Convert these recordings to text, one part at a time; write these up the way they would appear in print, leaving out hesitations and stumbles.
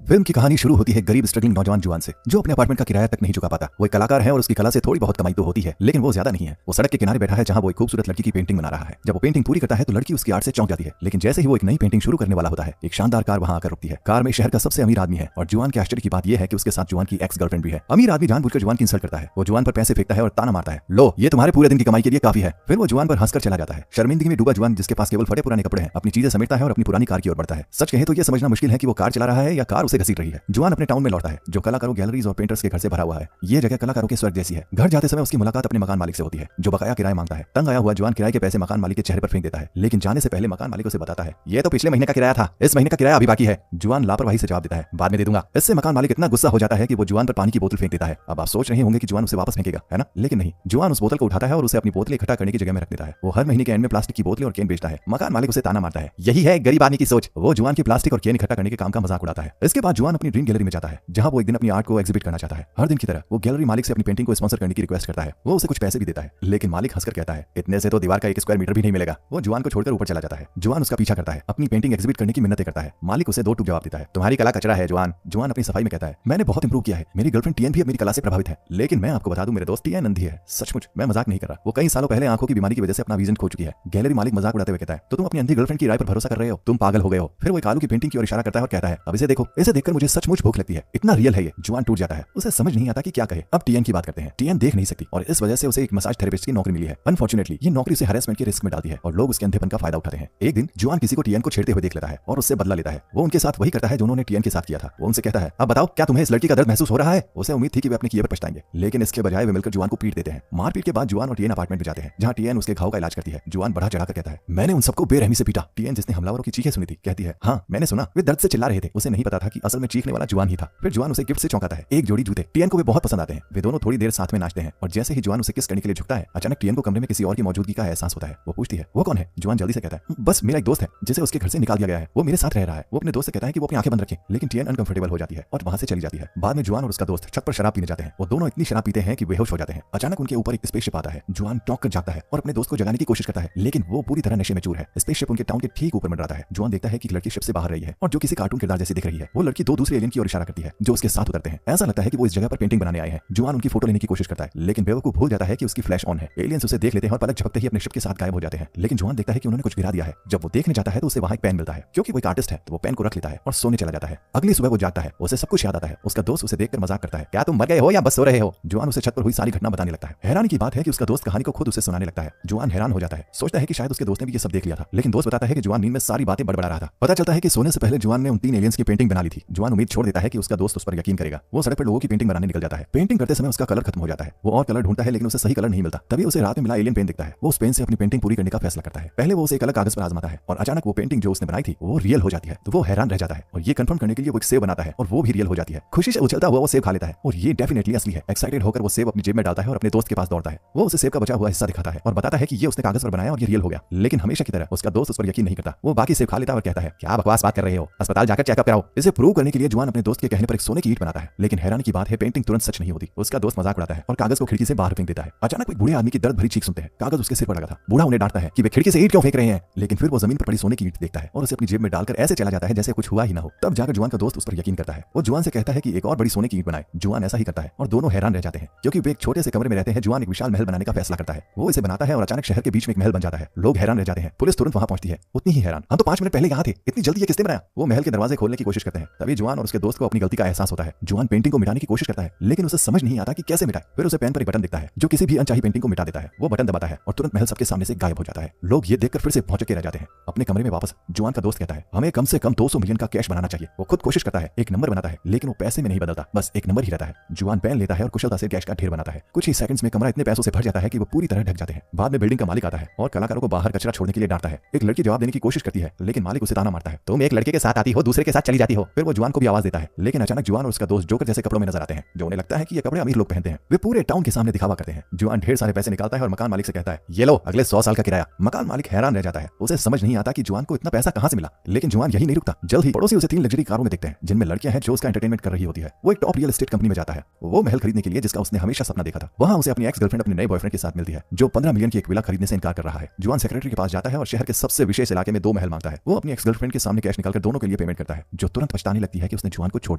Film की कहानी शुरू होती है गरीब स्ट्रगलिंग नौजवान जुआन से, जो अपने अपार्टमेंट का किराया तक नहीं चुका पाता। वो एक कलाकार है और उसकी कला से थोड़ी बहुत कमाई तो होती है, लेकिन वो ज्यादा नहीं है। वो सड़क के किनारे बैठा है जहां वो एक खूबसूरत लड़की की पेंटिंग बना रहा है। जब वो पेंटिंग पूरी करता है तो लड़की उसकी आर्ट से चौंक जाती है, लेकिन जैसे ही वो एक नई पेंटिंग शुरू करने वाला होता है, एक शानदार कार वहां आकर रुकती है। कार में शहर का सबसे अमीर आदमी है और जुआन के आश्चर्य की बात यह है कि उसके साथ जुआन की एक्स गर्लफ्रेंड भी है। अमीर आदमी जानबूझकर जुआन की इंसल्ट करता है। वो जुआन पर पैसे फेंकता है और ताना मारता है, लो ये तुम्हारे पूरे दिन की कमाई के लिए काफी है। फिर वो जुआन पर हंसकर चला जाता है। शर्मिंदगी में डूबा जुआन, जिसके पास केवल फटे पुराने कपड़े हैं, अपनी चीजें समेटता है और अपनी पुरानी कार की ओर बढ़ता है। सच कहे तो यह समझना मुश्किल है कि वो कार चला रहा है या कार उसे घसीट रही है। जुआन अपने टाउन में लौटता है, जो कलाकारों, गैलरीज और पेंटर्स के घर से भरा हुआ है। ये जगह कलाकारों के स्वर्ग जैसी है। घर जाते समय उसकी मुलाकात अपने मकान मालिक से होती है, जो बकाया किराया मांगता है। तंग आया हुआ जुआन किराए के पैसे मकान मालिक के चेहरे पर फेंक देता है, लेकिन जाने से पहले मकान मालिक उसे बताता है, ये तो पिछले महीने का किराया था, इस महीने का किराया अभी बाकी है। जुआन लापरवाही से जवाब देता है, बाद में दे दूंगा। इससे मकान मालिक इतना गुस्सा हो जाता है कि वो जुआन पर पानी की बोतल फेंक देता है। अब आप सोच रहे होंगे कि जुआन उसे वापस फेंकेगा, है ना? लेकिन नहीं, जुआन उस बोतल को उठाता है और उसे अपनी बोतलें इकट्ठा करने की जगह में रख देता है। वो हर महीने के एंड में प्लास्टिक की बोतलें और केन बेचता है। मकान मालिक उसे ताना मारता है, यही है गरीब आदमी की सोच। वो जुआन की प्लास्टिक और केन इकट्ठा करने के काम का मजाक उड़ाता है। इसके बाद जुआन अपनी ड्रीम गैलरी में जाता है, जहां वो एक दिन अपनी आर्ट को एग्जिबिट करना चाहता है। हर दिन की तरह वो गैलरी मालिक से अपनी पेंटिंग को स्पॉन्सर करने की रिक्वेस्ट करता है। वो उसे कुछ पैसे भी देता है, लेकिन मालिक हंसकर कहता है, इतने से तो दीवार का 1 स्क्वायर मीटर भी नहीं मिलेगा। वो जुआन को छोड़कर ऊपर चला जाता है। जुआन उसका पीछा करता है, अपनी पेंटिंग एग्जिबिट करने की मिन्नतें करता है। मालिक उसे 2 टूक जवाब देता है, तुम्हारी कला कचरा है जुआन। जुआन अपनी सफाई में कहता है, मैंने बहुत इंप्रूव किया है, मेरी गर्लफ्रेंड टीएन भी अब मेरी कला से प्रभावित है। लेकिन मैं आपको बता दूं, मेरे दोस्त टीएन अंधी है। सचमुच, मैं मजाक नहीं कर रहा। वो कई सालों पहले आंखों की बीमारी की वजह से अपना विजन खो चुकी है। गैलरी मालिक मजाक उड़ाते हुए कहता है, तो तुम अपनी अंधी गर्लफ्रेंड की राय पर भरोसा कर रहे हो? तुम पागल हो गए हो। फिर वो एक आलू की पेंटिंग की ओर इशारा करता है और कहता है, अब इसे देखो, इसे देखकर मुझे सचमुच भूख लगती है। इतना रियल है ये। जुआन टूट जाता है, उसे समझ नहीं आता कि क्या कहे। अब टीएन की बात करते हैं। टीएन देख नहीं सकती और इस वजह से उसे एक मसाज थेरेपिस्ट की नौकरी मिली है। अनफॉर्चुनेटली ये नौकरी उसे हैरेसमेंट के रिस्क में डालती है और लोग उसके अंधेपन का फायदा उठाते हैं। एक दिन जुआन किसी को टीएन को छेड़ते हुए देख लेता है और उससे बदला लेता है। वो उनके साथ वही करता है जो उन्होंने टीएन के साथ किया था। वो उनसे कहता है, अब बताओ, क्या तुम्हें इस लड़की का दर्द महसूस हो रहा है? उसे उम्मीद थी कि वे अपने किए पर पछताएंगे, लेकिन इसके बजाय वे मिलकर जुआन को पीट देते हैं। मारपीट के बाद जुआन और टीएन अपार्टमेंट में जाते हैं, जहां टीएन उसके घाव का इलाज करती है। जुआन बढ़ा चढ़ाकर कहता है, मैंने उन सबको बेरहमी से पीटा। टीएन, जिसने हमलावरों की चीखें सुनी थी, कहती है, हाँ मैंने सुना, वे दर्द से चिल्ला रहे थे। उसे नहीं पता था कि असल में चीखने वाला जुआन ही था। फिर जुआन उसे गिफ्ट से चौंकाता है, एक जोड़ी जूते। टीएन को वे बहुत पसंद आते हैं। वे दोनों थोड़ी देर साथ में नाचते हैं और जैसे ही जुआन उसे किस करने के लिए झुकता है, अचानक टीएन को कमरे में किसी और की मौजूदगी का एहसास होता है। वो पूछती है, वो कौन है? जुआन जल्दी से कहता है, बस मेरा एक दोस्त है, जिसे उसके घर से निकाल दिया गया है। वो मेरे साथ रह रहा है। वो अपने दोस्त से कहता है कि वो अपनी आंखें बंद रखे, लेकिन टीएन अनकंफर्टेबल हो जाती है और वहां से चली जाती है। बाद में जुआन और उसका दोस्त छत पर शराब पीने जाते हैं। वो दोनों इतनी शराब पीते हैं कि बेहोश हो जाते हैं। अचानक उनके ऊपर एक स्पेसशिप आता है। जुआन टॉक कर जाता है और अपने दोस्त को जगाने की कोशिश करता है, लेकिन वो पूरी तरह नशे में चूर है। स्पेसशिप उनके टाउन के ठीक ऊपर मंडराता है। जुआन देखता है कि एक लड़की शिप से बाहर रही है और जो किसी कार्टून किरदार जैसी दिख रही है। वो लड़की 2 दूसरे एलियन की ओर इशारा करती है, जो उसके साथ उतरते हैं। ऐसा लगता है कि वो इस जगह पर पेंटिंग बनाने आए हैं। जुआन उनकी फोटो लेने की कोशिश करता है, लेकिन बेवकूफ भूल जाता है कि उसकी फ्लैश ऑन है। एलियंस उसे देख लेते हैं और पलक झपकते ही अपने शिप के साथ गायब हो जाते हैं। लेकिन जुआन देखता है कि उन्होंने कुछ गिरा दिया है। जब वो देखने जाता है तो उसे वहां एक पेन मिलता है। क्योंकि वो एक आर्टिस्ट है तो वो पेन को रख लेता है और सोने चला जाता है। अगली सुबह वो जागता है, उसे सब कुछ याद आता है। उसका दोस्त उसे देखकर मजाक करता है, क्या तुम मर गए हो या बस सो रहे हो? जुआन उसे छत पर हुई सारी घटना बताने लगता है। हैरानी की बात है कि उसका दोस्त कहानी को खुद उसे सुनाने लगता है। जुआन हैरान हो जाता है, सोचता है कि शायद उसके दोस्त ने भी ये सब देख लिया था, लेकिन दोस्त बताता है कि जुआन नींद में सारी बातें बड़बड़ा रहा था। पता चलता है कि सोने से पहले जुआन ने उन 3 एलियंस की पेंटिंग बना ली थी। जुआन उम्मीद छोड़ देता है कि उसका दोस्त उस पर यकीन करेगा। वो सड़क पर लोगों की पेंटिंग बनाने निकल जाता है। पेंटिंग करते समय उसका कलर खत्म हो जाता है। वो और कलर ढूंढता है, लेकिन उसे सही कलर नहीं मिलता। तभी उसे रात में मिला एलियन पेन दिखता है। वो उस पेन से अपनी पेंटिंग पूरी करने का फैसला करता है। पहले वो उसे एक अलग कागज पर आजमाता है और अचानक वो पेंटिंग जो उसने बनाई थी वो रियल हो जाती है। तो वो हैरान रह जाता है और ये कंफर्म करने के लिए वो एक सेब बनाता है और वो भी रियल हो जाती है। खुशी से उछलता हुआ वो सेब खा लेता है और ये डेफिनेटली असली है। एक्साइटेड होकर वो सेब अपनी जेब में डालता है और अपने दोस्त के पास दौड़ता है। वो उसे सेब का बचा हुआ हिस्सा दिखाता है और बताता है कि ये उसने कागज पर बनाया और ये रियल हो गया। लेकिन हमेशा की तरह उसका दोस्त उस पर यकीन नहीं करता। वो बाकी सेब खा लेता है और कहता है, क्या बकवास बात कर रहे हो, अस्पताल जाकर चेकअप कराओ। इसे प्रूव करने के लिए जुआन अपने दोस्त के कहने पर एक सोने की ईंट बनाता है। लेकिन हैरानी की बात है, पेंटिंग तुरंत सच नहीं होती। उसका दोस्त मजाक उड़ाता है और कागज को खिड़की से बाहर फेंक देता है। अचानक एक बूढ़े आदमी की दर्द भरी चीख सुनते हैं। कागज उसके सिर पर लगा था। बूढ़ा उन्हें डांटता है कि वे खिड़की से ईंट क्यों फेंक रहे हैं, लेकिन फिर वो जमीन पर पड़ी सोने की ईंट देखता है और उसे अपनी जेब में डालकर ऐसे चला जाता है जैसे कुछ हुआ ही ना हो। तब जाकर जुआन का दोस्त उस पर यकीन करता है। वो जुआन से कहता है कि एक और बड़ी सोने की ईंट बनाए। जुआन ऐसा ही करता है और दोनों हैरान रह जाते हैं, क्योंकि वे एक छोटे से कमरे में रहते हैं। जुआन एक विशाल महल बनाने का फैसला करता है। वो इसे बनाता है और अचानक शहर के बीच में एक महल बन जाता है। लोग हैरान रह जाते हैं। पुलिस तुरंत वहां पहुंचती है, उतनी ही हैरान, हम तो 5 मिनट पहले यहाँ थे, इतनी जल्दी ये किसने बनाया? वो महल के दरवाजे खोलने की कोशिश करते हैं। तभी जुआन और उसके दोस्त को अपनी गलती का एहसास होता है। जुआन पेंटिंग को मिटाने की कोशिश करता है, लेकिन उसे समझ नहीं आता कि कैसे मिटाए। फिर उसे पेन पर एक बटन दिखता है जो किसी भी अनचाही पेंटिंग को मिटा देता है। वो बटन दबाता है और तुरंत महल सबके सामने से गायब हो जाता है। लोग ये देखकर फिर से भौचक्के रह जाते हैं। अपने कमरे में वापस जुआन का दोस्त कहता है, हमें कम से कम 200 मिलियन का कैश बनाना चाहिए। वो खुद कोशिश करता है, एक नंबर बनाता है, लेकिन वो पैसे में नहीं बदलता, बस एक नंबर ही रहता है। जुआन पेन लेता है और कुशलता से कैश का ढेर बनाता है। कुछ ही सेकंड्स में कमरा इतने पैसों से भर जाता है कि वो पूरी तरह ढक जाते हैं। बाद में बिल्डिंग का मालिक आता है और कलाकारों को बाहर कचरा छोड़ने के लिए डांटता है। एक लड़की जवाब देने की कोशिश करती है, लेकिन मालिक उसे ताना मारता है, तुम एक लड़के के साथ आती हो, दूसरे के साथ चली जाती हो। फिर वो जुआन को भी आवाज देता है, लेकिन अचानक जुआन और उसका दोस्त जोकर जैसे कपड़ों में नजर आते हैं, जो उन्हें लगता है कि ये कपड़े अमीर लोग पहनते हैं। वे पूरे टाउन के सामने दिखावा करते हैं। जुआन ढेर सारे पैसे निकालता है और मकान मालिक से कहता है, ये लो अगले 100 साल का किराया। मकान मालिक हैरान रह जाता है। उसे समझ नहीं आता कि जुआन को इतना पैसा कहां से मिला। लेकिन जुआन यही नहीं रुकता। जल्द ही पड़ोसी उसे 3 लग्जरी कारों में देखते हैं, जिनमें लड़कियां हैं जो उसका एंटरटेनमेंट कर रही होती है। वो एक टॉप रियल एस्टेट कंपनी में जाता है, वो महल खरीदने के लिए जिसका उसने हमेशा सपना देखा था। वहां उसे अपनी एक्स गर्लफ्रेंड अपने नए बॉयफ्रेंड के साथ मिलती है, जो 15 मिलियन की एक विला खरीदने से इनकार कर रहा है। जुआन सेक्रेटरी के पास जाता है और शहर के सबसे विशेष इलाके में 2 महल मांगता है। वो अपनी एक्स गर्लफ्रेंड के सामने कैश निकालकर दोनों के लिए पेमेंट करता है, जो तुरंत पछताने बताने लगती है कि उसने जुआन को छोड़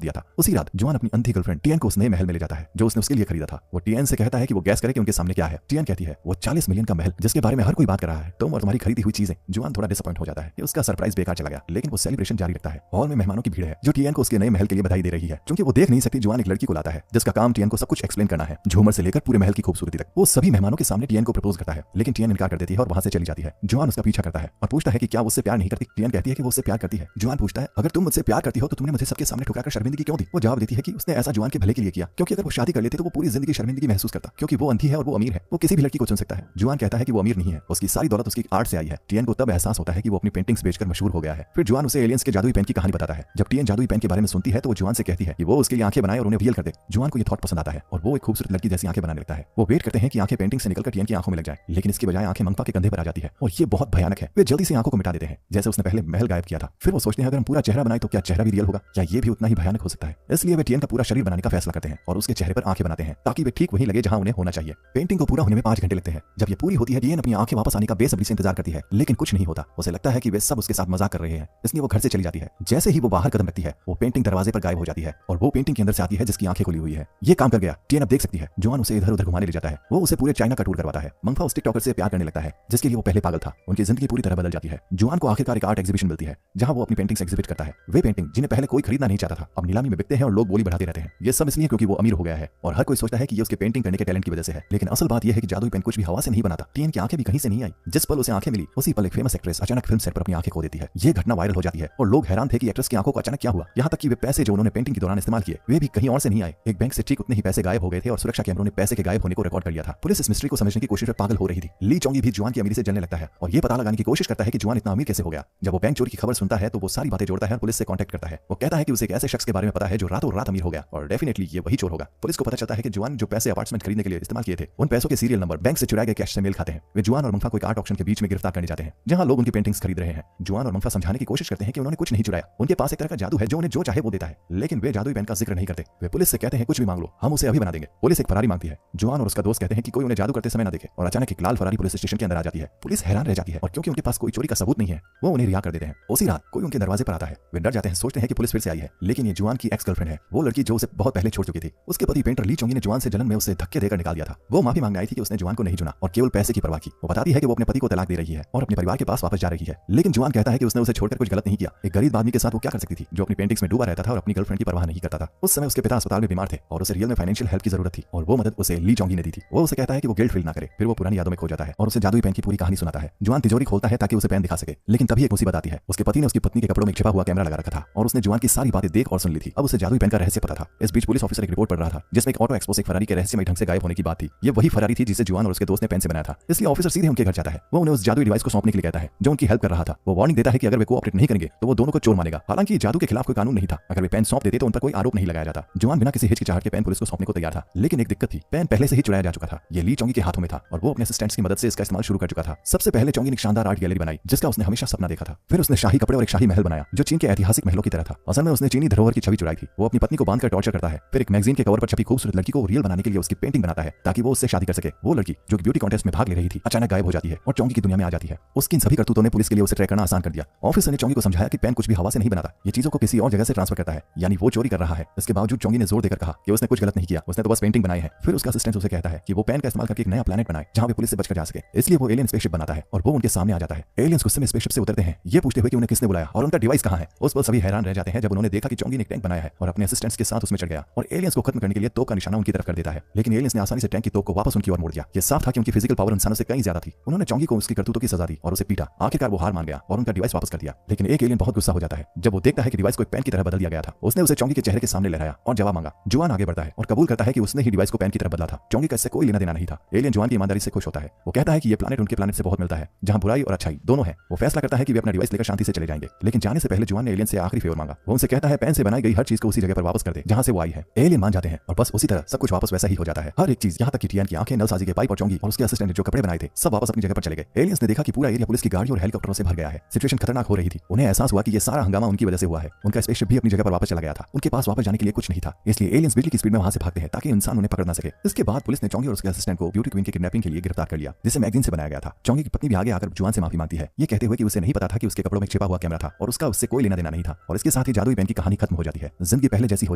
दिया था। उसी रात जुआन अपनी अंधी गर्लफ्रेंड टियन को उस नए महल में ले जाता है जो उसने उसके लिए खरीदा था। वो टियन से कहता है कि वो गैस करे कि उनके सामने क्या है। टियन कहती है वो 40 मिलियन का महल जिसके बारे में हर कोई बात कर रहा है, तुम और तुम्हारी खरीदी हुई चीजें। जुआन थोड़ा डिसअपॉइंट हो जाता है कि उसका सरप्राइज बेकार चला गया, लेकिन वो सेलिब्रेशन जारी रखता है। हॉल में मेहमानों की भीड़ है जो टियन को उसके नए महल के लिए बधाई दे रही है। क्योंकि वो देख नहीं सकती, जुआन एक लड़की को लाता है जिसका काम टियन को सब कुछ एक्सप्लेन करना है, झूमर से लेकर पूरे महल की खूबसूरती तक। वो सभी मेहमानों के सामने टियन को प्रपोज करता है, लेकिन टियन इनकार कर देती है और वहां से चली जाती है। जुआन उसका पीछा करता है और पूछता है कि क्या वो उससे प्यार नहीं करती। टियन कहती है कि वो उससे प्यार करती है। जुआन पूछता है अगर तुम मुझसे प्यार करती हो तो तुमने मुझे सबके सामने ठुकराकर शर्मिंदगी क्यों दी। वो जवाब देती है कि उसने ऐसा जुआन के भले के लिए किया, क्योंकि अगर वो शादी कर लेते तो वो पूरी जिंदगी शर्मिंदगी महसूस करता, क्योंकि वो अंधी है और वो अमीर है। वो किसी भी लड़की को चुन सकता है। जुआन कहता है कि वो अमीर नहीं है, उसकी सारी दौलत उसकी आर्ट से आई है। टियन को तब एहसास होता है कि वो अपनी पेंटिंग्स बेचकर मशहूर हो गया है। फिर जुआन उसे एलियंस के जादुई पेन की कहानी बताता है। जब टियन जादुई पेन के बारे में सुनती है तो वो जुआन से कहती है कि वो उसके लिए आंखें बनाए और उन्हें रियल कर दे। जुआन को ये थॉट पसंद आता है और वो एक खूबसूरत लड़की जैसी आंखें बनाने लगता है। वो वेट करते हैं कि आंखें पेंटिंग से निकलकर टियन की आंखों में लग जाए, लेकिन इसकी बजाय आंखें मंगफा के कंधे पर आ जाती है और ये बहुत भयानक है। वे जल्दी से आंखों को मिटा देते हैं जैसे उसने पहले महल गायब किया था। फिर वो सोचते हैं अगर हम पूरा चेहरा बनाए तो क्या चेहरा भी रियल होगा, क्या ये भी उतना ही भयानक हो सकता है। इसलिए वे टियन का पूरा शरीर बनाने का फैसला करते हैं और उसके चेहरे पर आंखें बनाते हैं ताकि वे ठीक वहीं लगे जहां उन्हें होना चाहिए। पेंटिंग को पूरा होने में 5 घंटे लगते हैं। जब ये पूरी होती है टियन अपनी आंखें वापस आने का बेसब्री से इंतजार करती है, लेकिन कुछ नहीं होता। उसे लगता है कि वे सब उसके साथ मजाक कर रहे हैं, इसलिए वो घर से चली जाती है। जैसे ही वो बाहर कदम रखती है वो पेंटिंग दरवाजे पर गायब हो जाती है और वो पेंटिंग के अंदर से आती है जिसकी आंखें खुली हुई है। ये काम कर गया, टियन अब देख सकती है। जुआन उसे इधर उधर घुमाने ले जाता है। वो उसे पूरे चाइना का टूर करवाता है। मंगफा उस टिकटॉकर से प्यार करने लगता है जिसके लिए वो पहले पागल था। उनकी जिंदगी पूरी तरह बदल जाती है। जुआन को आखिरकार एक आर्ट एग्जीबिशन मिलती है जहां वो अपनी पेंटिंग्स एग्जिबिट करता है। वे पेंटिंग जिन्हें पहले कोई खरीदना नहीं चाहता था अब नीलामी में बिकते हैं और लोग बोली बढ़ाते रहते हैं। ये सब इसलिए क्योंकि वो अमीर हो गया है और हर कोई सोचता है कि ये उसके पेंटिंग करने के टैलेंट की वजह से है। लेकिन असल बात यह है कि जादुई पेन कुछ भी हवा से नहीं बनाता। टियन की आंखें भी कहीं से नहीं आई। जिस पल उसे आंखें मिली उसी पल एक फेमस एक्ट्रेस अचानक फिल्म सेट पर अपनी आंखें खो देती है। ये घटना वायरल हो जाती है और लोग हैरान थे कि एक्ट्रेस की आंखों को अचानक क्या हुआ। यहाँ तक कि वे पैसे जो उन्होंने पेंटिंग के दौरान इस्तेमाल किए वे भी कहीं और से नहीं आए। एक बैंक से ठीक उतने ही पैसे गायब हो गए थे और सुरक्षा कैमरों ने पैसे के गायब होने को रिकॉर्ड कर लिया था। पुलिस इस मिस्ट्री को समझने की कोशिश में पागल हो रही थी। ली चोंगी भी जुआन की अमीरी से जलने लगता है और ये पता लगाने की कोशिश करता है कि जुआन इतना अमीर कैसे हो गया। जब वो बैंक चोरी की खबर सुनता है तो वो सारी बातें जोड़ता है और पुलिस से कांटेक्ट करता है। वो कहता है कि उसे एक ऐसे शख्स के बारे में पता है जो रातों रात अमीर हो गया और डेफिनेटली ये वही चोर होगा। पुलिस को पता चलता है कि जुआन जो पैसे अपार्टमेंट खरीदने के लिए इस्तेमाल किए थे उन पैसों के सीरियल नंबर बैंक से चुराए गए कैश से मेल खाते हैं। वे जुआन और मंगफा को एक आर्ट ऑक्शन के बीच में गिरफ्तार करने जाते हैं जहां लोग उनकी पेंटिंग्स खरीद रहे हैं। जुआन और मंगफा समझाने की कोशिश करते हैं कि उन्होंने कुछ नहीं चुराया, उनके पास एक तरह का जादू है जो उन्हें जो चाहे वो देता है, लेकिन वे जादुई पेन का जिक्र नहीं करते। वे पुलिस से कहते हैं कुछ भी मांग लो, हम उसे अभी बना देंगे। पुलिस एक फरारी मांगती है। जुआन और उसका दोस्त कहते हैं कि कोई उन्हें जादू करते समय न देखे और अचानक एक लाल फरारी पुलिस स्टेशन के अंदर आ जाती है। पुलिस हैरान रह जाती है और क्योंकि उनके पास कोई चोरी का सबूत नहीं है वो उन्हें रिहा कर देते हैं। उसी रात कोई उनके दरवाजे पर आता है। वे डर जाते हैं, सोचते हैं कि पुलिस फिर से आई है, लेकिन ये जुआन की एक्स गर्लफ्रेंड है, वो लड़की जो उसे बहुत पहले छोड़ चुकी थी। उसके पति पेंटर ली चोंगी ने जुआन से जलन में उसे धक्के देकर निकाल दिया था। वो माफी मांगने आई थी कि उसने जुआन को नहीं चुना और केवल पैसे की परवाह की। वो बताती है कि वो अपने पति को तलाक दे रही है और अपने परिवार के पास वापस जा रही है, लेकिन जुआन कहता है कि उसने उसे छोड़कर कुछ गलत नहीं किया। एक गरीब आदमी के साथ वो क्या कर सकती थी जो अपनी पेंटिंग्स में डूबा रहता था और अपनी गर्लफ्रेंड की परवाह नहीं करता था। उस समय उसके पिता अस्पताल में बीमार थे और उसे रियल में फाइनेंशियल हेल्प की जरूरत थी और वो मदद उसे ली चोंगी ने दी थी। वो उसे कहता है कि वो गिल्ट फील ना करे। फिर वो पुरानी यादों में खो जाता है और उसे जादुई पेन की पूरी कहानी सुनाता है। जुआन तिजोरी खोलता है ताकि उसे पेन दिखा सके, लेकिन तभी एक मुसीबत आती है। उसके पति ने उसकी पत्नी के कपड़ों में छिपा हुआ कैमरा लगा रखा था और उसने जुआन की सारी बातें देख और सुन ली थी। अब उसे जादुई पेन का रहस्य पता था। इस बीच पुलिस ऑफिसर एक रिपोर्ट पढ़ रहा था जिसमें एक ऑटो एक्सपोस एक फरारी के रहस्यमय ढंग से गायब होने की बात थी। ये वही फरारी थी जिसे जुआन और उसके दोस्त ने पेन से बनाया था। इसलिए ऑफिसर सीधे उनके घर जाता है। वो उन्हें उस जादुई डिवाइस को सौंपने के लिए कहता है जो उनकी हेल्प कर रहा था। वो वार्निंग देता है कि अगर वे कोऑपरेट नहीं करेंगे तो वो दोनों को चोर मानेगा। हालांकि जादू के खिलाफ कोई कानून नहीं था। अगर वे पेन सौंप देते तो उन पर कोई आरोप नहीं लगाया जाता। जुआन बिना किसी हिचकिचाहट के पेन पुलिस को सौंपने को तैयार था, लेकिन एक दिक्कत थी, पेन पहले से ही चुराया जा चुका था। ये ली चोंगी के हाथों में था और वो अपने असिस्टेंट्स की मदद से इसका इस्तेमाल शुरू कर चुका था। सबसे पहले चोंगी ने एक शानदार आर्ट गैलरी बनाई जिसका उसने हमेशा सपना देखा था। फिर उसने शाही कपड़े और एक शाही महल बनाया जो चीन के ऐतिहासिक महलों की तरह था। असल में उसने चीनी धरोहर की छवि चुराई थी। वो अपनी पत्नी को बांधकर टॉर्चर करता है। फिर एक मैगजीन के कवर पर छपी खूबसूरत लड़की को रियल बनाने के लिए उसकी पेंटिंग बनाता है ताकि वो उससे शादी कर सके। वो लड़की जो कि ब्यूटी कॉन्टेस्ट में भाग ले रही थी अचानक गायब हो जाती है और चोंगी की दुनिया में आ जाती है। उसकी इन सभी करतूतों ने पुलिस के लिए उसे ट्रैक करना आसान कर दिया। ऑफिसर ने चोंगी को समझाया कि पेन कुछ भी हवा से नहीं बनाता, ये चीजों को किसी और जगह से ट्रांसफर करता है, यानी वो चोरी कर रहा है। इसके बावजूद चोंगी ने जोर देकर कहा कि उसने कुछ गलत नहीं किया, उसने तो बस पेंटिंग बनाई है। फिर उसका असिस्टेंट उसे कहता है कि वो पेन का इस्तेमाल करके एक नया प्लैनेट बनाए जहां वे पुलिस से बचकर जा सके। इसलिए वो एलियन स्पेसशिप बनाता है और वो उनके सामने आ जाता है। एलियंस गुस्से में स्पेसशिप से उतरते हैं, ये पूछते हुए कि उन्हें किसने बुलाया और उनका डिवाइस कहां है। उस पर सभी हैरान रह जाते हैं जब उन्होंने देखा कि चोंगी ने एक टैंक बनाया है और अपने असिस्टेंट्स के साथ उसमें चढ़ गया और एलियंस को खत्म करने के लिए तोप का निशाना उनकी तरफ कर देता है। लेकिन एलियंस ने आसानी से टैंक की तोप को वापस उनकी ओर मोड़ दिया। ये साफ था कि उनकी फिजिकल पावर इंसानों से कहीं ज्यादा थी। उन्होंने चोंगी को उसकी करतूतों की सजा दी और उसे पीटा। आखिरकार वो हार मान गया और उनका डिवाइस वापस कर दिया। लेकिन एक एलियन बहुत गुस्सा हो जाता है जब वो देखता है कि डिवाइस को एक पेन की तरह बदल दिया गया था। उसने उसे चोंगी के चेहरे के सामने लहराया और जवाब मांगा। जुआन आगे बढ़ता है और कबूल करता है कि उसने ही डिवाइस को पेन की तरह बदला था। चोंगी का इससे कोई लेना देना नहीं था। एलियन जुआन की ईमानदारी से खुश होता है। वो कहता है कि ये प्लैनेट उनके प्लैनेट से बहुत मिलता है जहां बुराई और अच्छाई दोनों है। वो फैसला करता है कि वे अपना डिवाइस लेकर शांति से चले जाएंगे। लेकिन जाने से पहले जुआन ने एलियन से आखिरी फेवर मांगा। वो उनसे कहता है पेन से बनाई गई हर चीज को उसी जगह पर वापस कर दे जहां से वो आई है। एलियन मान जाते हैं और बस उसी तरह सब कुछ वापस वैसा ही हो जाता है। हर एक चीज, यहाँ तक कि टियन की आंखें, नलसाजी के पाइप और चोंगी और उसके असिस्टेंट ने जो कपड़े बनाए थे सब वापस अपनी जगह पर चले गए। एलियंस ने देखा कि पूरा एरिया पुलिस की गाड़ी और हेलीकॉप्टरों से भर गया है। सिचुएशन खतरनाक हो रही थी। उन्हें एहसास हुआ कि ये सारा हंगामा उनकी वजह से हुआ है। उनका स्पेसशिप भी अपनी जगह पर वापस चला गया था। उनके पास वापस जाने के लिए कुछ नहीं था, इसलिए एलियंस बिजली की स्पीड में वहां से भागते हैं ताकि इंसान उन्हें पकड़ ना सके। इसके बाद पुलिस ने चोंगी और उसके असिस्टेंट को ब्यूटी क्वीन की किडनैपिंग के लिए गिरफ्तार कर लिया जिसे मैगजीन से बनाया गया था। चोंगी की पत्नी भी आगे आकर जुआन से माफी मांगती है, ये कहते हुए कि उसे नहीं पता था कि उसके कपड़ों में छिपा हुआ कैमरा था और उसका उससे कोई लेना देना नहीं था। और इसके साथ साथ ही जादुई पेन की कहानी खत्म हो जाती है, जिंदगी पहले जैसी हो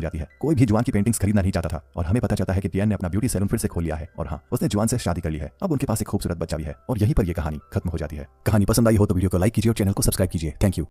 जाती है। कोई भी जुआन की पेंटिंग्स खरीदना नहीं चाहता था और हमें पता चलता है कि टियान ने अपना ब्यूटी सैलून फिर से खोल लिया है और हाँ, उसने जुआन से शादी कर ली है। अब उनके पास एक खूबसूरत बच्चा भी है और यहीं पर यह कहानी खत्म हो जाती है। कहानी पसंद आई हो तो वीडियो को लाइक कीजिए और चैनल को सब्सक्राइब कीजिए। Thank you.